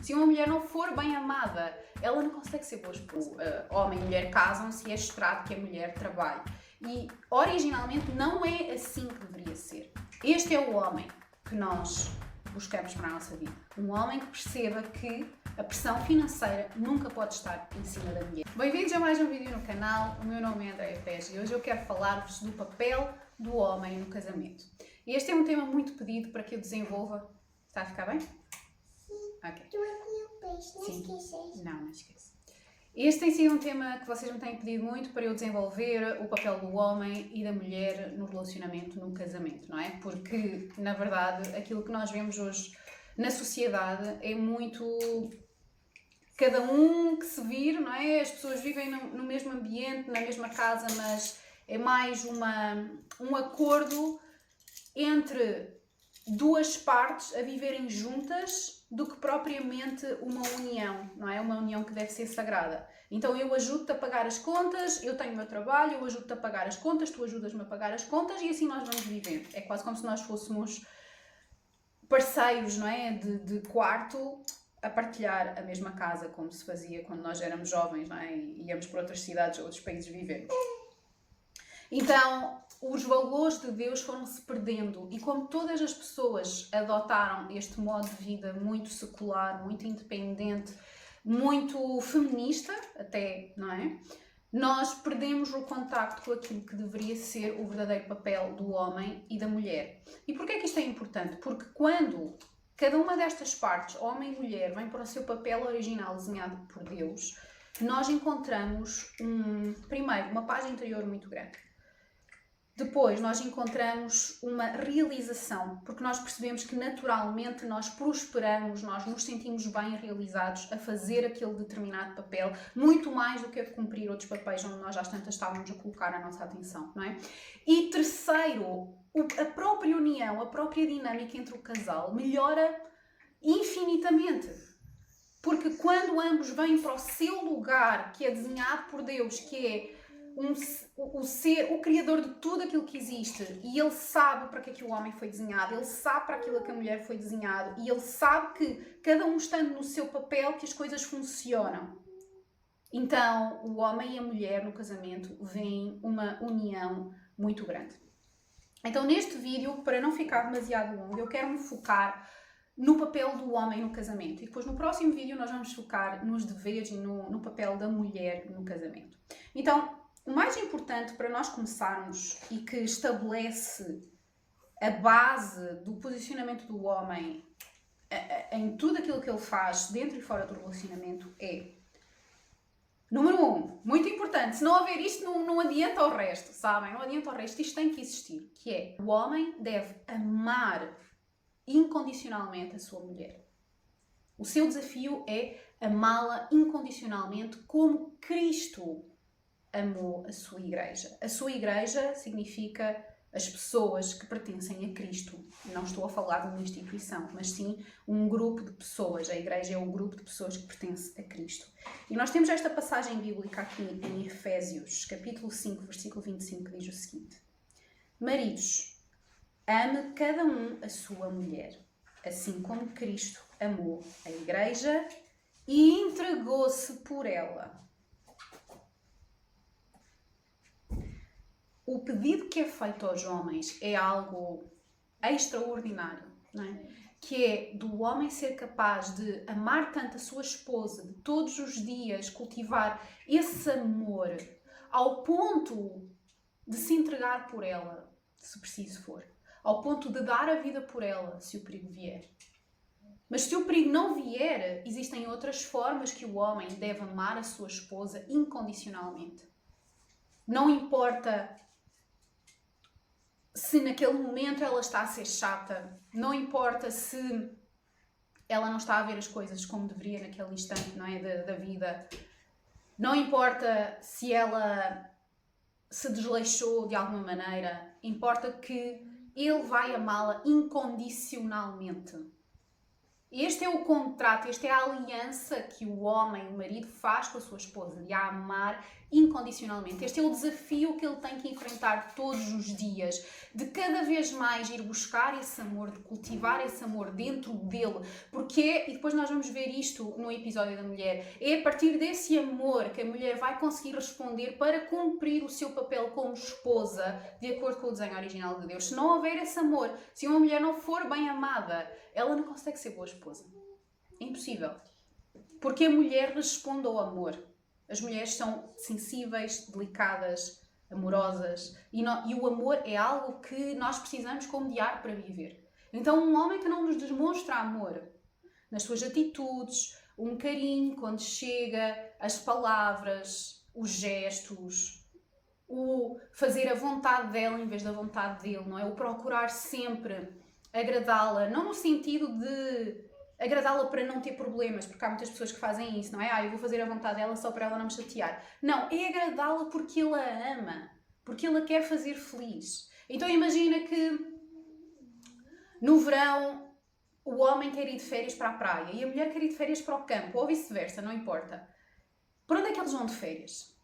Se uma mulher não for bem amada, ela não consegue ser boa esposa. Homem e mulher casam-se e é esperado que a mulher trabalhe. E originalmente não é assim que deveria ser. Este é o homem que nós buscamos para a nossa vida. Um homem que perceba que a pressão financeira nunca pode estar em cima da mulher. Bem-vindos a mais um vídeo no canal. O meu nome é Andréia Pés e hoje eu quero falar-vos do papel do homem no casamento. E este é um tema muito pedido para que eu desenvolva. Está a ficar bem? Sim. Ok. Tu é que não peixe, não esqueces? Não esqueço. Este tem sido um tema que vocês me têm pedido muito para eu desenvolver o papel do homem e da mulher no relacionamento, no casamento, não é? Porque, na verdade, aquilo que nós vemos hoje na sociedade é muito cada um que se vire, não é? As pessoas vivem no mesmo ambiente, na mesma casa, mas é mais um acordo entre duas partes a viverem juntas do que propriamente uma união, não é? Uma união que deve ser sagrada. Então eu ajudo-te a pagar as contas, eu tenho o meu trabalho, eu ajudo-te a pagar as contas, tu ajudas-me a pagar as contas e assim nós vamos vivendo. É quase como se nós fôssemos parceiros, não é? De quarto a partilhar a mesma casa, como se fazia quando nós éramos jovens, não é? E íamos para outras cidades, outros países vivermos. Então, os valores de Deus foram-se perdendo e como todas as pessoas adotaram este modo de vida muito secular, muito independente, muito feminista até, não é? Nós perdemos o contacto com aquilo que deveria ser o verdadeiro papel do homem e da mulher. E porquê é que isto é importante? Porque quando cada uma destas partes, homem e mulher, vem para o seu papel original desenhado por Deus, nós encontramos, primeiro, uma paz interior muito grande. Depois nós encontramos uma realização, porque nós percebemos que naturalmente nós prosperamos, nós nos sentimos bem realizados a fazer aquele determinado papel, muito mais do que a cumprir outros papéis onde nós às tantas estávamos a colocar a nossa atenção, não é? E terceiro, a própria união, a própria dinâmica entre o casal melhora infinitamente. Porque quando ambos vêm para o seu lugar, que é desenhado por Deus, que é o criador de tudo aquilo que existe, e ele sabe para que é que o homem foi desenhado, ele sabe para aquilo que a mulher foi desenhado, e ele sabe que cada um estando no seu papel que as coisas funcionam. Então o homem e a mulher no casamento veem uma união muito grande. Então neste vídeo, para não ficar demasiado longo, eu quero me focar no papel do homem no casamento. E depois no próximo vídeo nós vamos focar nos deveres e no papel da mulher no casamento. Então, o mais importante para nós começarmos e que estabelece a base do posicionamento do homem em tudo aquilo que ele faz dentro e fora do relacionamento é, número 1, muito importante, se não houver isto não adianta o resto, sabem? Não adianta o resto, isto tem que existir, que é, o homem deve amar incondicionalmente a sua mulher. O seu desafio é amá-la incondicionalmente como Cristo amou a sua igreja. A sua igreja significa as pessoas que pertencem a Cristo. Não estou a falar de uma instituição, mas sim um grupo de pessoas. A igreja é um grupo de pessoas que pertence a Cristo. E nós temos esta passagem bíblica aqui em Efésios, capítulo 5, versículo 25, que diz o seguinte: Maridos, ame cada um a sua mulher, assim como Cristo amou a igreja e entregou-se por ela. O pedido que é feito aos homens é algo extraordinário, não é? Que é do homem ser capaz de amar tanto a sua esposa, de todos os dias cultivar esse amor, ao ponto de se entregar por ela, se preciso for, ao ponto de dar a vida por ela, se o perigo vier. Mas se o perigo não vier, existem outras formas que o homem deve amar a sua esposa incondicionalmente. Não importa se naquele momento ela está a ser chata, não importa se ela não está a ver as coisas como deveria naquele instante, não é, da vida, não importa se ela se desleixou de alguma maneira, importa que ele vai amá-la incondicionalmente. Este é o contrato, esta é a aliança que o homem, o marido, faz com a sua esposa, de a amar incondicionalmente. Este é o desafio que ele tem que enfrentar todos os dias, de cada vez mais ir buscar esse amor, de cultivar esse amor dentro dele, porque, e depois nós vamos ver isto no episódio da mulher, é a partir desse amor que a mulher vai conseguir responder para cumprir o seu papel como esposa, de acordo com o desenho original de Deus. Se não houver esse amor, se uma mulher não for bem amada, ela não consegue ser boa esposa. É impossível. Porque a mulher responde ao amor. As mulheres são sensíveis, delicadas, amorosas. E o amor é algo que nós precisamos como de ar para viver. Então um homem que não nos demonstra amor, nas suas atitudes, um carinho quando chega, as palavras, os gestos, o fazer a vontade dela em vez da vontade dele, não é? O procurar sempre agradá-la, não no sentido de agradá-la para não ter problemas, porque há muitas pessoas que fazem isso, não é? Eu vou fazer a vontade dela só para ela não me chatear. Não, é agradá-la porque ele a ama, porque ele a quer fazer feliz. Então imagina que no verão o homem quer ir de férias para a praia e a mulher quer ir de férias para o campo, ou vice-versa, não importa. Para onde é que eles vão de férias?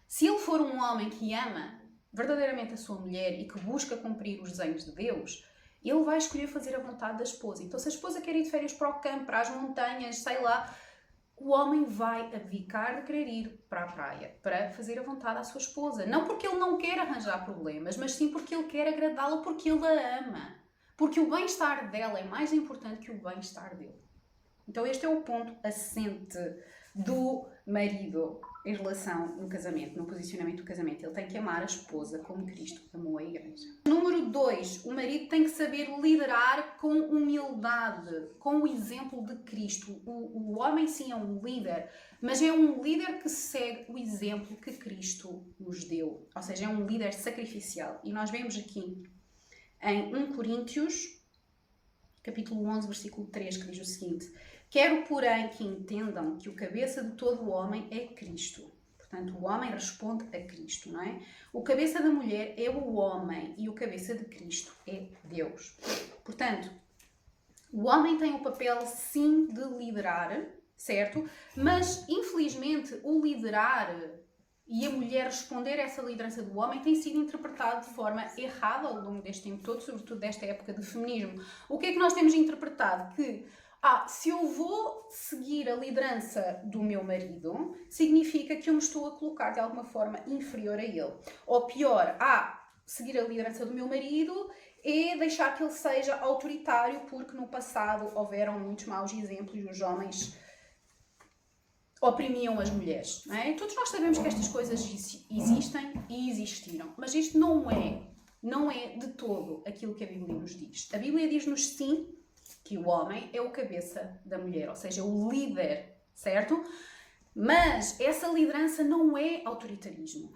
Se ele for um homem que ama verdadeiramente a sua mulher e que busca cumprir os desenhos de Deus, ele vai escolher fazer a vontade da esposa. Então, se a esposa quer ir de férias para o campo, para as montanhas, sei lá, o homem vai abdicar de querer ir para a praia para fazer a vontade à sua esposa. Não porque ele não quer arranjar problemas, mas sim porque ele quer agradá-la, porque ele a ama. Porque o bem-estar dela é mais importante que o bem-estar dele. Então, este é o ponto assente do marido em relação no casamento, no posicionamento do casamento. Ele tem que amar a esposa como Cristo amou a igreja. Número 2, o marido tem que saber liderar com humildade, com o exemplo de Cristo. O homem sim é um líder, mas é um líder que segue o exemplo que Cristo nos deu. Ou seja, é um líder sacrificial. E nós vemos aqui em 1 Coríntios, capítulo 11, versículo 3, que diz o seguinte: quero, porém, que entendam que o cabeça de todo o homem é Cristo. Portanto, o homem responde a Cristo, não é? O cabeça da mulher é o homem e o cabeça de Cristo é Deus. Portanto, o homem tem o papel, sim, de liderar, certo? Mas, infelizmente, o liderar e a mulher responder a essa liderança do homem tem sido interpretado de forma errada ao longo deste tempo todo, sobretudo desta época de feminismo. O que é que nós temos interpretado? Que se eu vou seguir a liderança do meu marido, significa que eu me estou a colocar de alguma forma inferior a ele. Ou pior, seguir a liderança do meu marido é deixar que ele seja autoritário, porque no passado houveram muitos maus exemplos e os homens oprimiam as mulheres. Não é? Todos nós sabemos que estas coisas existem e existiram, mas isto não é de todo aquilo que a Bíblia nos diz. A Bíblia diz-nos sim que o homem é o cabeça da mulher, ou seja, o líder, certo? Mas essa liderança não é autoritarismo,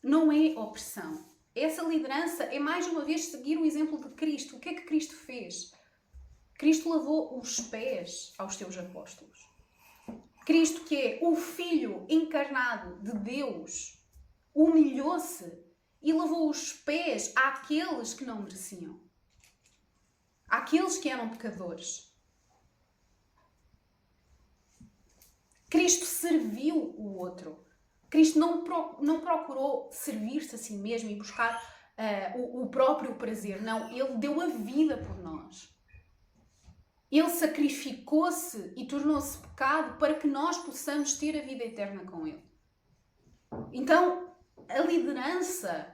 não é opressão. Essa liderança é, mais uma vez, seguir o exemplo de Cristo. O que é que Cristo fez? Cristo lavou os pés aos seus apóstolos. Cristo, que é o Filho encarnado de Deus, humilhou-se e lavou os pés àqueles que não mereciam. Àqueles que eram pecadores. Cristo serviu o outro. Cristo não procurou servir-se a si mesmo e buscar o próprio prazer. Não, Ele deu a vida por nós. Ele sacrificou-se e tornou-se pecado para que nós possamos ter a vida eterna com Ele. Então, a liderança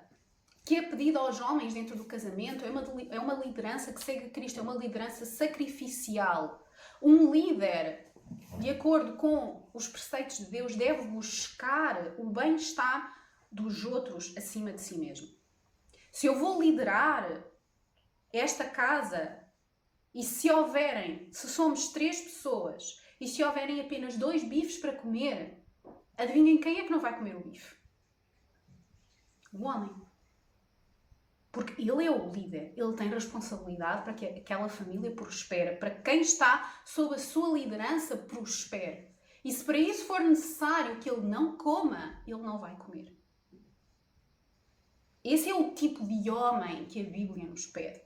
que é pedida aos homens dentro do casamento é uma liderança que segue Cristo, é uma liderança sacrificial. Um líder, de acordo com os preceitos de Deus, deve buscar o bem-estar dos outros acima de si mesmo. Se eu vou liderar esta casa e se somos 3 pessoas e se houverem apenas 2 bifes para comer, adivinhem quem é que não vai comer o bife? O homem. Porque ele é o líder, ele tem responsabilidade para que aquela família prospere, para que quem está sob a sua liderança prospere. E se para isso for necessário que ele não coma, ele não vai comer. Esse é o tipo de homem que a Bíblia nos pede.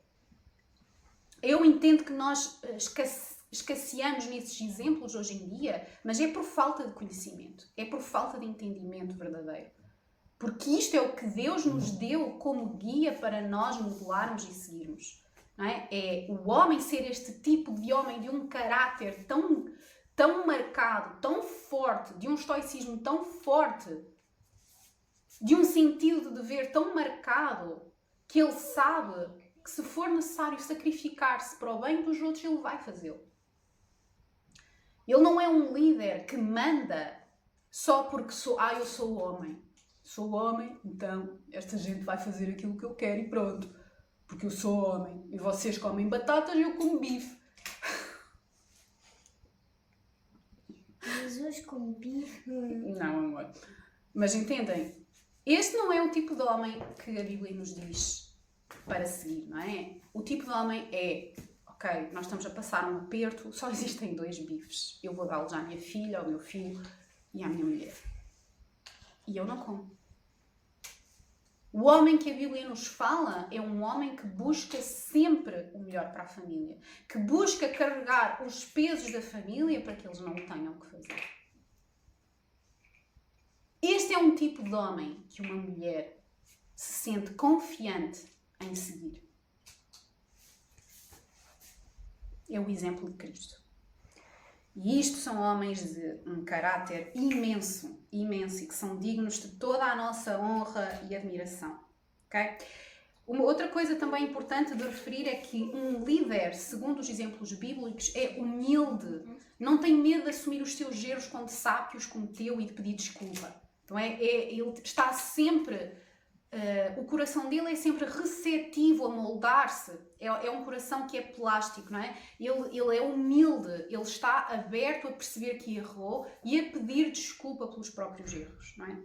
Eu entendo que nós escasseamos nesses exemplos hoje em dia, mas é por falta de conhecimento, é por falta de entendimento verdadeiro. Porque isto é o que Deus nos deu como guia para nós modelarmos e seguirmos. Não é? É o homem ser este tipo de homem de um caráter tão marcado, tão forte, de um estoicismo tão forte, de um sentido de dever tão marcado, que ele sabe que se for necessário sacrificar-se para o bem dos outros, ele vai fazê-lo. Ele não é um líder que manda só porque eu sou homem. Sou homem, então esta gente vai fazer aquilo que eu quero e pronto. Porque eu sou homem. E vocês comem batatas e eu como bife. Jesus com bife. Não, amor. Mas entendem? Este não é o tipo de homem que a Bíblia nos diz para seguir, não é? O tipo de homem é, ok, nós estamos a passar um aperto, só existem 2 bifes. Eu vou dá-los à minha filha, ao meu filho e à minha mulher. E eu não como. O homem que a Bíblia nos fala é um homem que busca sempre o melhor para a família. Que busca carregar os pesos da família para que eles não o tenham que fazer. Este é um tipo de homem que uma mulher se sente confiante em seguir. É o exemplo de Cristo. E isto são homens de um caráter imenso, imenso, e que são dignos de toda a nossa honra e admiração. Okay? Uma outra coisa também importante de referir é que um líder, segundo os exemplos bíblicos, é humilde. Não tem medo de assumir os seus erros quando sabe que os cometeu e de pedir desculpa. Então ele está sempre... o coração dele é sempre receptivo a moldar-se. É um coração que é plástico, não é? Ele é humilde, ele está aberto a perceber que errou e a pedir desculpa pelos próprios erros, não é?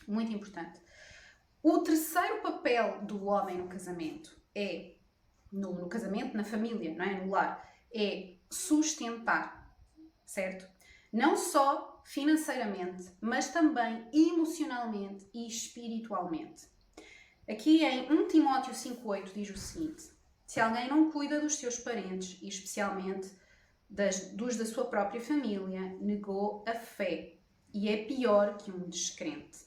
Muito importante. O terceiro papel do homem no casamento é, no casamento, na família, não é? No lar, é sustentar, certo? Não só financeiramente, mas também emocionalmente e espiritualmente. Aqui em 1 Timóteo 5,8 diz o seguinte: se alguém não cuida dos seus parentes, e especialmente dos da sua própria família, negou a fé e é pior que um descrente.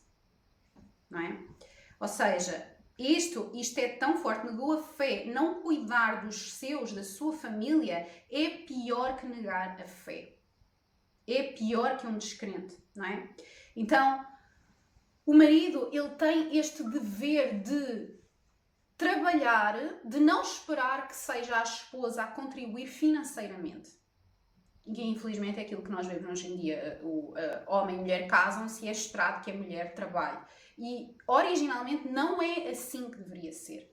Não é? Ou seja, isto é tão forte, negou a fé, não cuidar dos seus, da sua família, é pior que negar a fé. É pior que um descrente, não é? Então, o marido, ele tem este dever de trabalhar, de não esperar que seja a esposa a contribuir financeiramente. E infelizmente é aquilo que nós vemos hoje em dia. Homem e mulher casam-se e é esperado que a mulher trabalhe. E originalmente não é assim que deveria ser.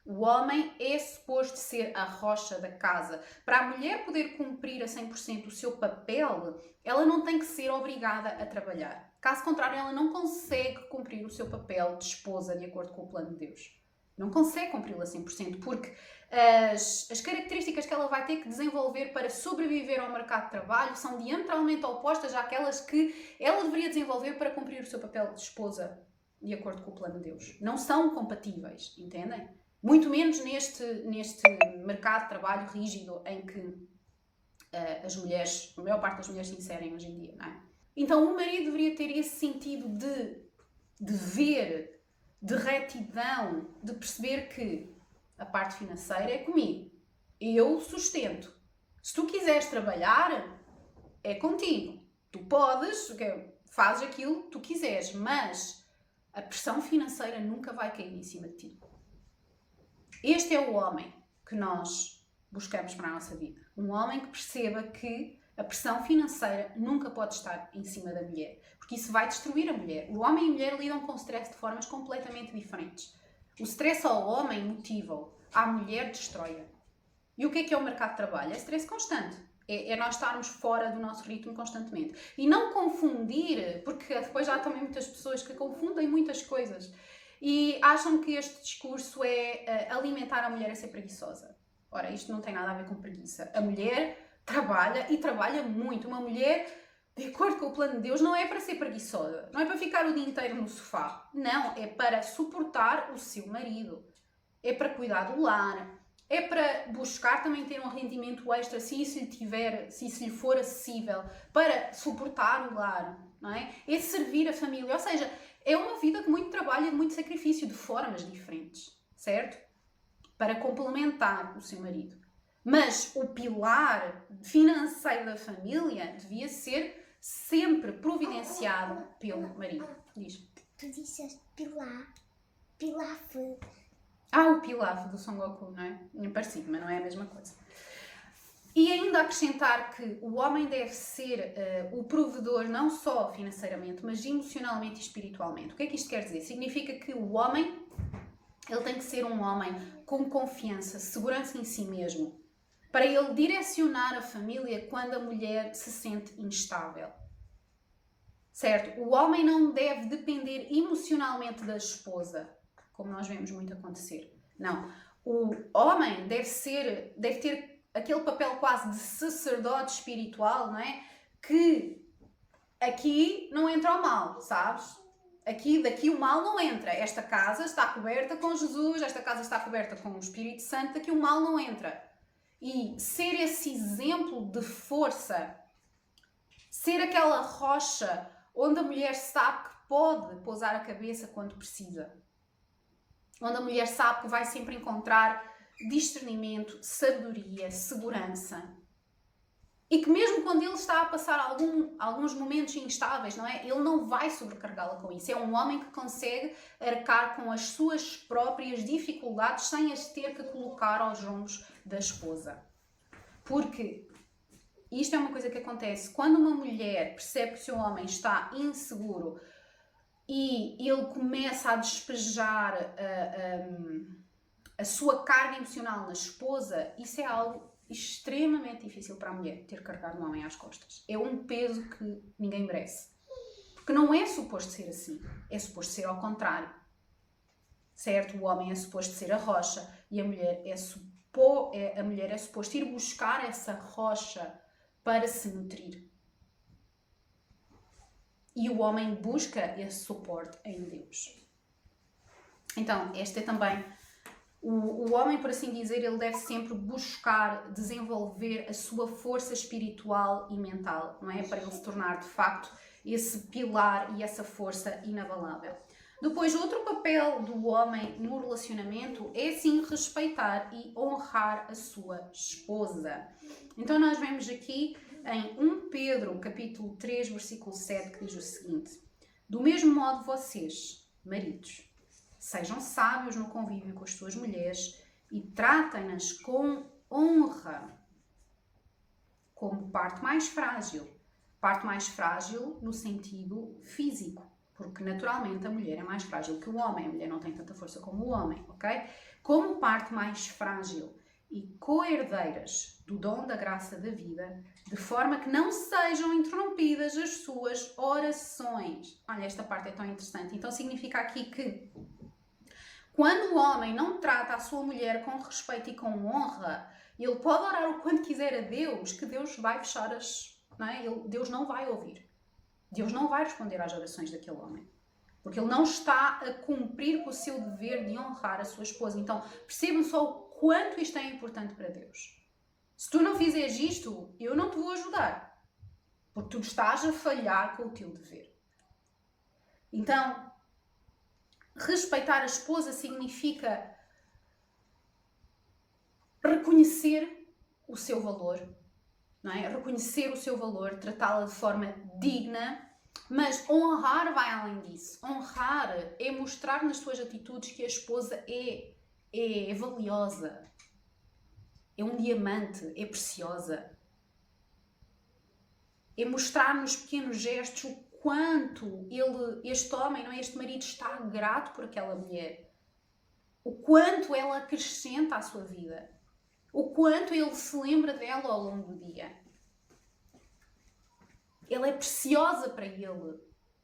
O homem é suposto ser a rocha da casa. Para a mulher poder cumprir a 100% o seu papel, ela não tem que ser obrigada a trabalhar. Caso contrário, ela não consegue cumprir o seu papel de esposa de acordo com o plano de Deus. Não consegue cumpri-lo a 100%, porque as características que ela vai ter que desenvolver para sobreviver ao mercado de trabalho são diametralmente opostas àquelas que ela deveria desenvolver para cumprir o seu papel de esposa de acordo com o plano de Deus. Não são compatíveis, entendem? Muito menos neste mercado de trabalho rígido em que a maior parte das mulheres se inserem hoje em dia, não é? Então o marido deveria ter esse sentido de dever, de retidão, de perceber que a parte financeira é comigo. Eu sustento. Se tu quiseres trabalhar, é contigo. Tu podes, fazes aquilo que tu quiseres, mas a pressão financeira nunca vai cair em cima de ti. Este é o homem que nós buscamos para a nossa vida. Um homem que perceba que a pressão financeira nunca pode estar em cima da mulher, porque isso vai destruir a mulher. O homem e a mulher lidam com o stress de formas completamente diferentes. O stress ao homem motiva-o, à mulher destrói-a. E o que é o mercado de trabalho? É stress constante. É nós estarmos fora do nosso ritmo constantemente. E não confundir, porque depois já há também muitas pessoas que confundem muitas coisas e acham que este discurso é alimentar a mulher a ser preguiçosa. Ora, isto não tem nada a ver com preguiça. A mulher trabalha e trabalha muito. Uma mulher, de acordo com o plano de Deus, não é para ser preguiçosa. Não é para ficar o dia inteiro no sofá. Não, é para suportar o seu marido. É para cuidar do lar. é para buscar também ter um rendimento extra, se isso lhe for acessível, para suportar o lar, não é? É servir a família, ou seja, é uma vida de muito trabalho e de muito sacrifício, de formas diferentes, certo? Para complementar o seu marido. Mas o pilar financeiro da família devia ser sempre providenciado pelo marido. Diz. Tu disseste pilaf. O pilaf do Son Goku, não é? É parecido, mas não é a mesma coisa. E ainda acrescentar que o homem deve ser o provedor não só financeiramente, mas emocionalmente e espiritualmente. O que é que isto quer dizer? Significa que o homem, ele tem que ser um homem com confiança, segurança em si mesmo, para ele direcionar a família quando a mulher se sente instável. Certo? O homem não deve depender emocionalmente da esposa, como nós vemos muito acontecer. Não. O homem deve ter aquele papel quase de sacerdote espiritual, não é? Que aqui não entra o mal, sabes? Daqui o mal não entra. Esta casa está coberta com Jesus, esta casa está coberta com o Espírito Santo, daqui o mal não entra. E ser esse exemplo de força, ser aquela rocha onde a mulher sabe que pode pousar a cabeça quando precisa. Onde a mulher sabe que vai sempre encontrar discernimento, sabedoria, segurança. E que mesmo quando ele está a passar alguns momentos instáveis, não é? Ele não vai sobrecarregá-la com isso. É um homem que consegue arcar com as suas próprias dificuldades sem as ter que colocar aos ombros da esposa. Porque isto é uma coisa que acontece quando uma mulher percebe que o seu homem está inseguro e ele começa a despejar a sua carga emocional na esposa. Isso é algo extremamente difícil para a mulher, ter que carregar um homem às costas. É um peso que ninguém merece. Porque não é suposto ser assim. É suposto ser ao contrário. Certo? O homem é suposto ser a rocha e a mulher é suposto ir buscar essa rocha para se nutrir. E o homem busca esse suporte em Deus. Então, este é também o homem, por assim dizer, ele deve sempre buscar desenvolver a sua força espiritual e mental, não é? Para ele se tornar, de facto, esse pilar e essa força inabalável. Depois, outro papel do homem no relacionamento é, sim, respeitar e honrar a sua esposa. Então, nós vemos aqui em 1 Pedro, capítulo 3, versículo 7, que diz o seguinte: do mesmo modo, vocês, maridos, sejam sábios no convívio com as suas mulheres e tratem-nas com honra, como parte mais frágil. Parte mais frágil no sentido físico, porque naturalmente a mulher é mais frágil que o homem. A mulher não tem tanta força como o homem, ok? Como parte mais frágil e co-herdeiras do dom da graça da vida, de forma que não sejam interrompidas as suas orações. Olha, esta parte é tão interessante. Então significa aqui que quando o homem não trata a sua mulher com respeito e com honra, ele pode orar o quanto quiser a Deus, que Deus vai fechar não é? Deus não vai ouvir. Deus não vai responder às orações daquele homem. Porque ele não está a cumprir com o seu dever de honrar a sua esposa. Então, percebam só o quanto isto é importante para Deus. Se tu não fizeres isto, eu não te vou ajudar. Porque tu estás a falhar com o teu dever. Então, respeitar a esposa significa reconhecer o seu valor, não é? Reconhecer o seu valor, tratá-la de forma digna, mas honrar vai além disso. Honrar é mostrar nas suas atitudes que a esposa é valiosa, é um diamante, é preciosa. É mostrar nos pequenos gestos o quanto este homem, não é? Este marido está grato por aquela mulher. O quanto ela acrescenta à sua vida. O quanto ele se lembra dela ao longo do dia. Ela é preciosa para ele.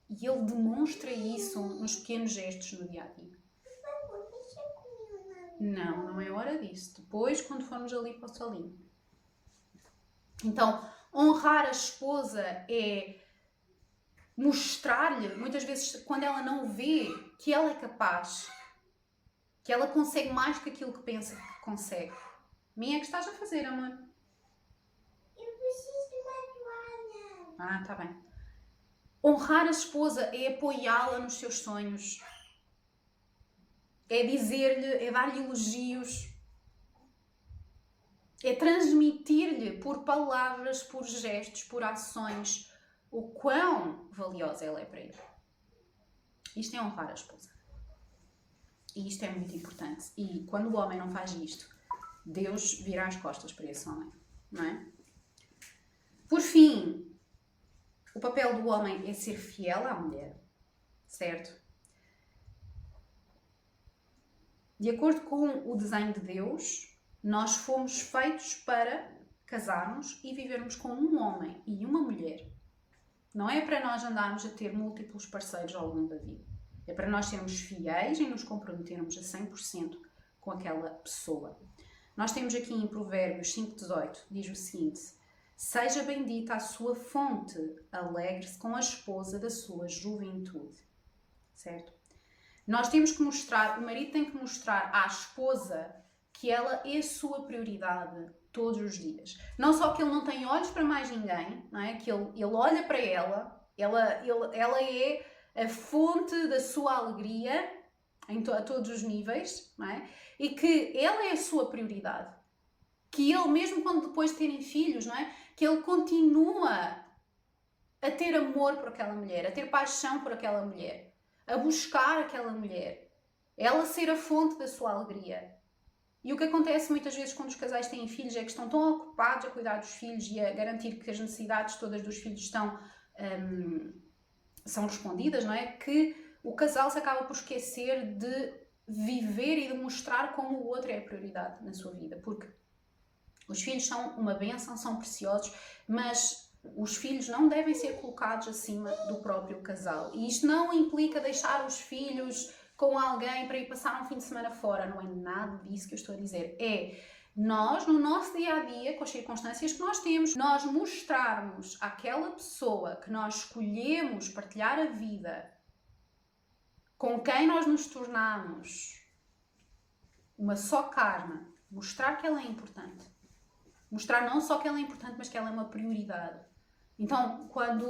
E ele demonstra isso nos pequenos gestos no dia a dia. Não é hora disso. Depois, quando formos ali para o solinho. Então, honrar a esposa é mostrar-lhe, muitas vezes, quando ela não vê que ela é capaz, que ela consegue mais que aquilo que pensa que consegue. Minha, o que estás a fazer, amor? Eu preciso de uma toalha. Ah, tá bem. Honrar a esposa é apoiá-la nos seus sonhos. É dizer-lhe, é dar-lhe elogios. É transmitir-lhe por palavras, por gestos, por ações, o quão valiosa ela é para ele. Isto é honrar a esposa. E isto é muito importante. E quando o homem não faz isto, Deus virá as costas para esse homem, não é? Por fim, o papel do homem é ser fiel à mulher, certo? De acordo com o desenho de Deus, nós fomos feitos para casarmos e vivermos com um homem e uma mulher. Não é para nós andarmos a ter múltiplos parceiros ao longo da vida. É para nós sermos fiéis e nos comprometermos a 100% com aquela pessoa. Nós temos aqui em Provérbios 5,18, diz o seguinte: seja bendita a sua fonte, alegre-se com a esposa da sua juventude. Certo? Nós temos que mostrar, o marido tem que mostrar à esposa que ela é a sua prioridade todos os dias. Não só que ele não tem olhos para mais ninguém, não é? Que ele olha para ela é a fonte da sua alegria a todos os níveis, não é? E que ela é a sua prioridade. Que ele, mesmo quando depois de terem filhos, não é? Que ele continua a ter amor por aquela mulher, a ter paixão por aquela mulher, a buscar aquela mulher, ela ser a fonte da sua alegria. E o que acontece muitas vezes quando os casais têm filhos é que estão tão ocupados a cuidar dos filhos e a garantir que as necessidades todas dos filhos são respondidas, não é? Que o casal se acaba por esquecer de viver e de mostrar como o outro é a prioridade na sua vida. Porque os filhos são uma bênção, são preciosos, mas os filhos não devem ser colocados acima do próprio casal. E isto não implica deixar os filhos com alguém para ir passar um fim de semana fora. Não é nada disso que eu estou a dizer. É nós, no nosso dia-a-dia, com as circunstâncias que nós temos, nós mostrarmos àquela pessoa que nós escolhemos partilhar a vida, com quem nós nos tornamos uma só carne, mostrar que ela é importante. Mostrar não só que ela é importante, mas que ela é uma prioridade. Então, quando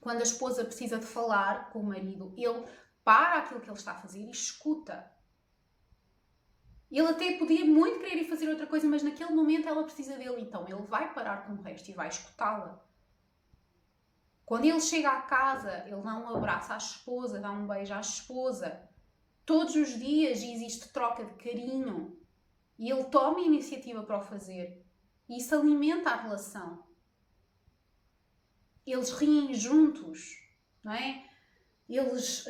a esposa precisa de falar com o marido, ele para aquilo que ele está a fazer e escuta. Ele até podia muito querer ir fazer outra coisa, mas naquele momento ela precisa dele. Então, ele vai parar com o resto e vai escutá-la. Quando ele chega à casa, ele dá um abraço à esposa, dá um beijo à esposa. Todos os dias existe troca de carinho. E ele toma a iniciativa para o fazer. E isso alimenta a relação. Eles riem juntos, não é? Eles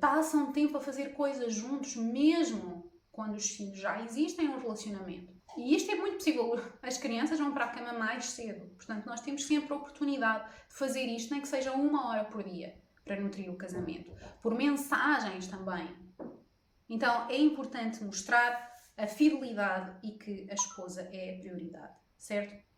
passam tempo a fazer coisas juntos, mesmo quando os filhos já existem em um relacionamento. E isto é muito possível. As crianças vão para a cama mais cedo. Portanto, nós temos sempre a oportunidade de fazer isto, nem que seja 1 hora por dia, para nutrir o casamento. Por mensagens também. Então, é importante mostrar a fidelidade e que a esposa é a prioridade, certo?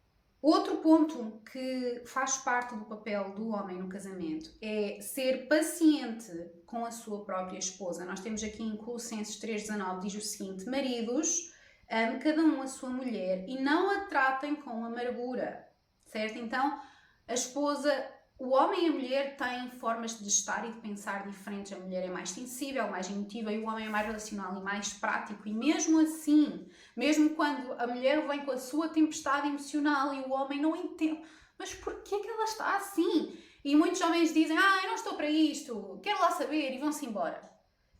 Outro ponto que faz parte do papel do homem no casamento é ser paciente com a sua própria esposa. Nós temos aqui em Colossenses 3,19, diz o seguinte: maridos, ame cada um a sua mulher e não a tratem com amargura, certo? Então, a esposa, o homem e a mulher têm formas de estar e de pensar diferentes. A mulher é mais sensível, mais emotiva, e o homem é mais relacional e mais prático. E mesmo assim, mesmo quando a mulher vem com a sua tempestade emocional e o homem não entende, mas porquê que ela está assim? E muitos homens dizem: eu não estou para isto, quero lá saber, e vão-se embora.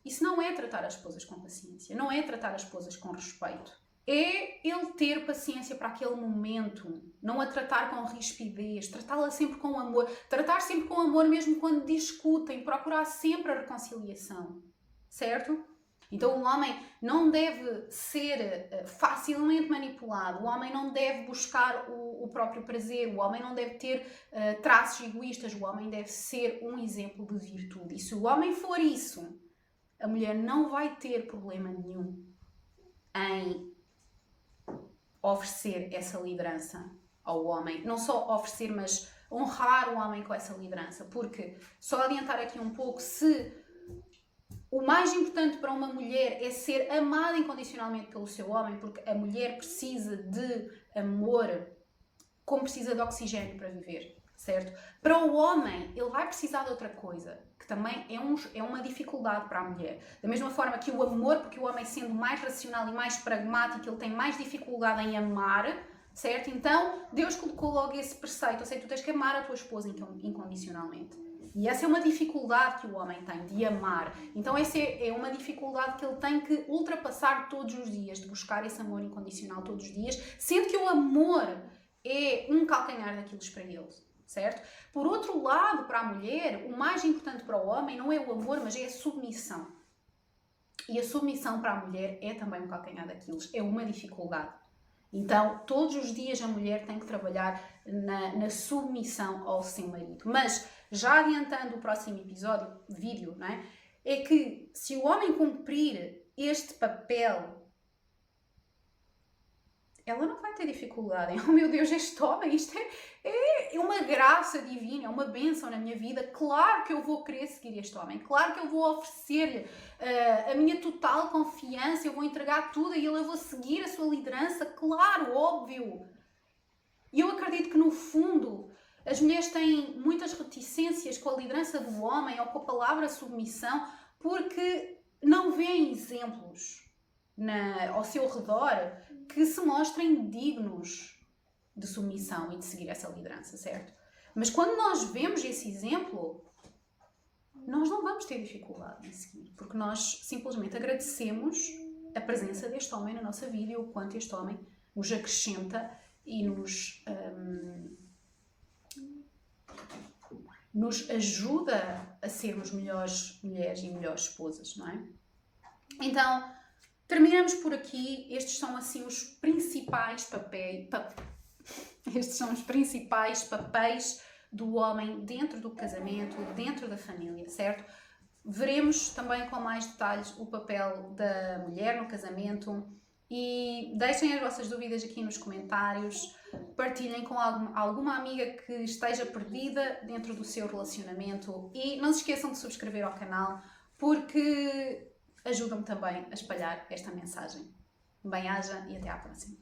Isso não é tratar as esposas com paciência, não é tratar as esposas com respeito. É ele ter paciência para aquele momento, não a tratar com rispidez, tratá-la sempre com amor, tratar sempre com amor mesmo quando discutem, procurar sempre a reconciliação, certo? Então o homem não deve ser facilmente manipulado, o homem não deve buscar o próprio prazer, o homem não deve ter traços egoístas, o homem deve ser um exemplo de virtude. E se o homem for isso, a mulher não vai ter problema nenhum em oferecer essa liderança ao homem. Não só oferecer, mas honrar o homem com essa liderança. Porque, só adiantar aqui um pouco, se O mais importante para uma mulher é ser amada incondicionalmente pelo seu homem, porque a mulher precisa de amor como precisa de oxigênio para viver, certo? Para o homem, ele vai precisar de outra coisa, que também é uma dificuldade para a mulher. Da mesma forma que o amor, porque o homem sendo mais racional e mais pragmático, ele tem mais dificuldade em amar, certo? Então, Deus colocou logo esse preceito, ou seja, tu tens que amar a tua esposa incondicionalmente. E essa é uma dificuldade que o homem tem, de amar. Então essa é uma dificuldade que ele tem que ultrapassar todos os dias, de buscar esse amor incondicional todos os dias, sendo que o amor é um calcanhar daqueles para ele, certo? Por outro lado, para a mulher, o mais importante para o homem não é o amor, mas é a submissão. E a submissão para a mulher é também um calcanhar daqueles, é uma dificuldade. Então, todos os dias a mulher tem que trabalhar na submissão ao seu marido. Mas, já adiantando o próximo episódio, vídeo, não é? É que se o homem cumprir este papel, ela não vai ter dificuldade. Oh meu Deus, este homem, isto é uma graça divina, é uma bênção na minha vida. Claro que eu vou querer seguir este homem. Claro que eu vou oferecer-lhe a minha total confiança. Eu vou entregar tudo a ele, eu vou seguir a sua liderança. Claro, óbvio. E eu acredito que no fundo as mulheres têm muitas reticências com a liderança do homem ou com a palavra submissão porque não veem exemplos ao seu redor que se mostrem dignos de submissão e de seguir essa liderança, certo? Mas quando nós vemos esse exemplo, nós não vamos ter dificuldade em seguir, porque nós simplesmente agradecemos a presença deste homem na nossa vida e o quanto este homem nos acrescenta e nos ajuda a sermos melhores mulheres e melhores esposas, não é? Então, terminamos por aqui. Estes são assim os principais papéis do homem dentro do casamento, dentro da família, certo? Veremos também com mais detalhes o papel da mulher no casamento e deixem as vossas dúvidas aqui nos comentários, partilhem com alguma amiga que esteja perdida dentro do seu relacionamento e não se esqueçam de subscrever ao canal porque ajuda-me também a espalhar esta mensagem. Bem-aja e até à próxima.